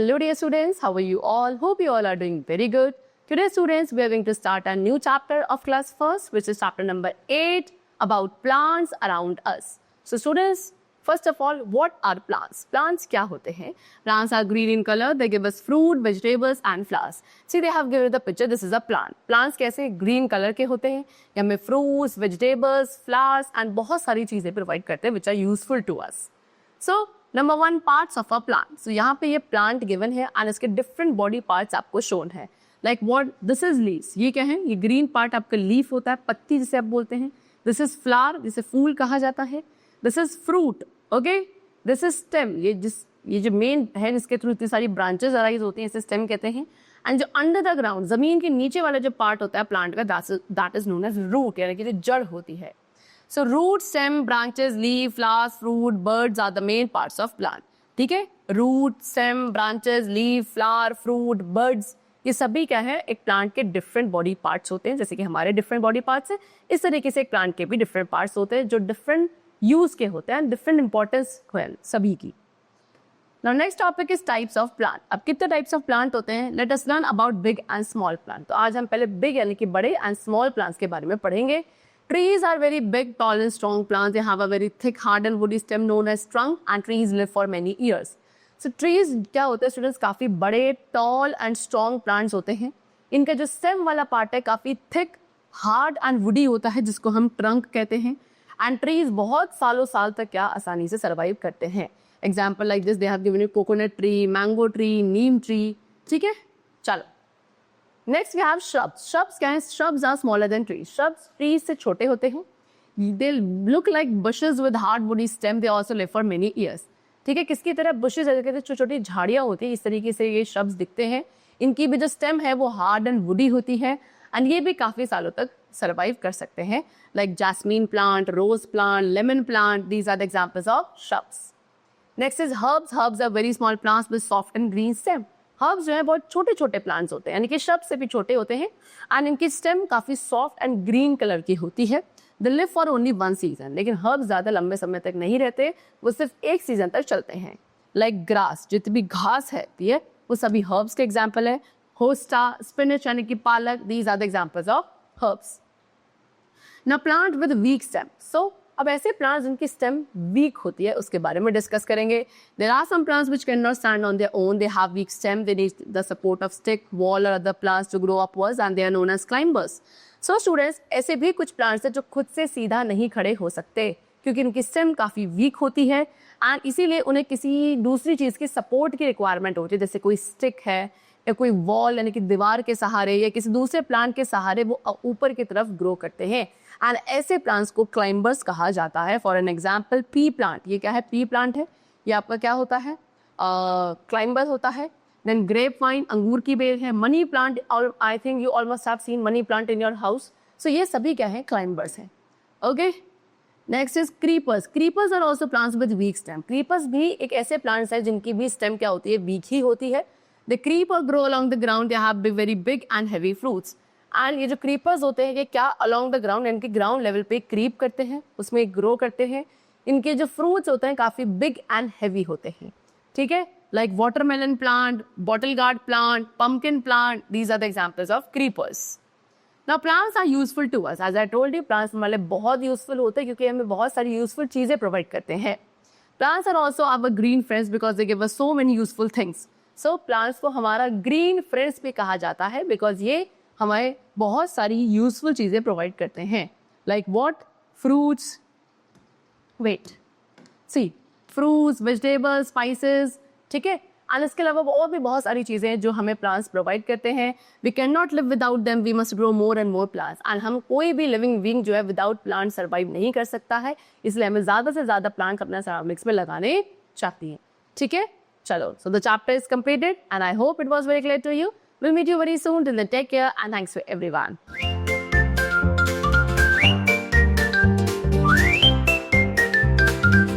Hello dear students, how are you all? Hope you all are doing very good. Today students, we are going to start a new chapter of class first, which is chapter number 8 about plants around us. So students, first of all, what are plants? Plants क्या होते हैं? Plants are green in color. They give us fruit, vegetables and flowers. See, they have given the picture. This is a plant. Plants कैसे green color के होते हैं? या हमें fruits, vegetables, flowers and बहुत सारी चीजें provide करते हैं, which are useful to us. So number 1 parts of a plant. So यहाँ पे ये प्लांट गिवन है एंड इसके डिफरेंट बॉडी पार्ट्स आपको शोन है. Like what this is leaves. ये क्या है? ये ग्रीन पार्ट आपका लीफ होता है, पत्ती जिसे आप बोलते हैं. दिस इज फ्लावर, जिसे फूल कहा जाता है. This is fruit. Okay, this is stem. ये जो मेन है जिसके थ्रू इतनी सारी ब्रांचेस अराइज होती हैं, इसे स्टेम कहते हैं. एंड जो अंडर द ग्राउंड, जमीन के नीचे वाला जो पार्ट होता है प्लांट का, that is known as root, यानी कि जो जड़ होती है. So root, stem, branches, leaf, flowers, fruit, birds are the main parts of plant. ठीक है? Root, stem, branches, leaf, flower, fruit, birds, ये सभी क्या है? एक प्लांट के डिफरेंट बॉडी पार्ट्स होते हैं. जैसे कि हमारे डिफरेंट बॉडी पार्ट्स हैं, इस तरीके से एक प्लांट के भी डिफरेंट पार्ट्स होते हैं जो डिफरेंट यूज के होते हैं, डिफरेंट इंपॉर्टेंस सभी की. Now next topic is types of plant. अब कितने टाइप्स ऑफ प्लांट होते हैं? Let us learn about big and small plant. तो आज हम पहले बिग यानी कि बड़े एंड स्मॉल प्लांट्स के बारे में पढ़ेंगे. Trees are very big, tall and strong plants. They have a very thick, hard and woody stem known as trunk and trees live for many years. So trees क्या होते हैं students? काफ़ी बड़े, tall and strong plants होते हैं. इनका जो stem वाला part है काफ़ी thick, hard and woody होता है जिसको हम trunk कहते हैं. And trees बहुत सालों साल तक क्या आसानी से survive करते हैं. Example like this, they have given you coconut tree, mango tree, neem tree. ठीक है? चलो. Next we have shrubs. Shrubs क्या है? Shrubs are smaller than trees. Shrubs trees से छोटे होते हैं. They look like bushes with hard woody stem. They also live for many years. ठीक है? किसकी तरह bushes है, छोटी छोटी झाड़ियाँ होती है, इस तरीके से ये shrubs दिखते हैं. इनकी भी जो stem है वो hard and woody होती है and ये भी काफ़ी सालों तक survive कर सकते हैं. Like jasmine plant, rose plant, lemon plant. These are the examples of shrubs. Next is herbs. Herbs are very small plants with soft and green stem. Herbs जो है बहुत छोटे छोटे प्लांट्स होते हैं, यानी कि शब्द से भी छोटे होते हैं एंड इनकी स्टेम काफ़ी सॉफ्ट एंड ग्रीन कलर की होती है. They live for only 1 season. लेकिन हर्ब्स ज़्यादा लंबे समय तक नहीं रहते, वो सिर्फ एक सीजन तक चलते हैं. लाइक ग्रास, जितनी भी घास है वो सभी हर्ब्स के एग्जाम्पल है. होस्टा, स्पिनच यानी कि पालक, these are the examples of herbs. Now plant with weak stem. So अब ऐसे प्लांट्स जिनकी स्टेम वीक होती है उसके बारे में डिस्कस करेंगे. There are some plants which can not stand on their own. They have weak stem. They need the support of stick, wall और other plants to grow upwards and they are known as climbers. So students, ऐसे भी कुछ plants हैं जो खुद से सीधा नहीं खड़े हो सकते क्योंकि उनकी स्टेम काफ़ी वीक होती है एंड इसीलिए उन्हें किसी दूसरी चीज़ की सपोर्ट की रिक्वायरमेंट होती है. जैसे कोई स्टिक है या कोई वॉल यानी कि दीवार के सहारे या किसी दूसरे प्लांट के सहारे वो ऊपर की तरफ ग्रो करते हैं एंड ऐसे प्लांट्स को क्लाइंबर्स कहा जाता है. For an example P plant. ये क्या है? पी प्लांट है. ये आपका क्या होता है? क्लाइंबर होता है. देन ग्रेप वाइन, अंगूर की बेल है. Money plant, I think you almost have seen money plant in your house. So ये सभी क्या है? क्लाइंबर्स हैं. Okay, next is creepers. Creepers are also plants with weak stem. Creepers भी एक ऐसे प्लांट्स हैं जिनकी भी स्टेम क्या होती है? वीक ही होती है. The creeper grow along the ground. They have very big and heavy fruits. And ये जो क्रीपर्स होते हैं ये क्या अलॉन्ग द ग्राउंड यानी कि ग्राउंड लेवल पे क्रीप करते हैं, उसमें ग्रो करते हैं. इनके जो फ्रूट्स होते हैं काफ़ी बिग एंड हैवी होते हैं. ठीक है? Like watermelon plant, bottle gourd plant, pumpkin plant. These are the examples of creepers. Now plants are useful to us. As I told you, plants हमारे बहुत यूजफुल होते हैं क्योंकि हमें बहुत सारी यूजफुल चीज़ें प्रोवाइड करते हैं. Plants are also our green friends because they give us so many useful things. So plants को हमारा ग्रीन फ्रेंड्स भी कहा जाता है बिकॉज ये हमें बहुत सारी यूजफुल चीज़ें प्रोवाइड करते हैं. Like what? Fruits, wheat, see, fruits, vegetables, spices. ठीक है? एंड इसके अलावा और भी बहुत सारी चीज़ें हैं जो हमें प्लांट्स प्रोवाइड करते हैं. We can not live without them. We must grow more and more plants. And हम कोई भी लिविंग बीइंग जो है विदाउट प्लांट सर्वाइव नहीं कर सकता है. इसलिए हमें ज़्यादा से ज़्यादा प्लांट्स अपने सराउंडिंग्स में लगाने चाहती हैं. ठीक है? चलो, so the chapter is completed and I hope it was very clear to you. We'll meet you very soon. Till then, take care and thanks for everyone.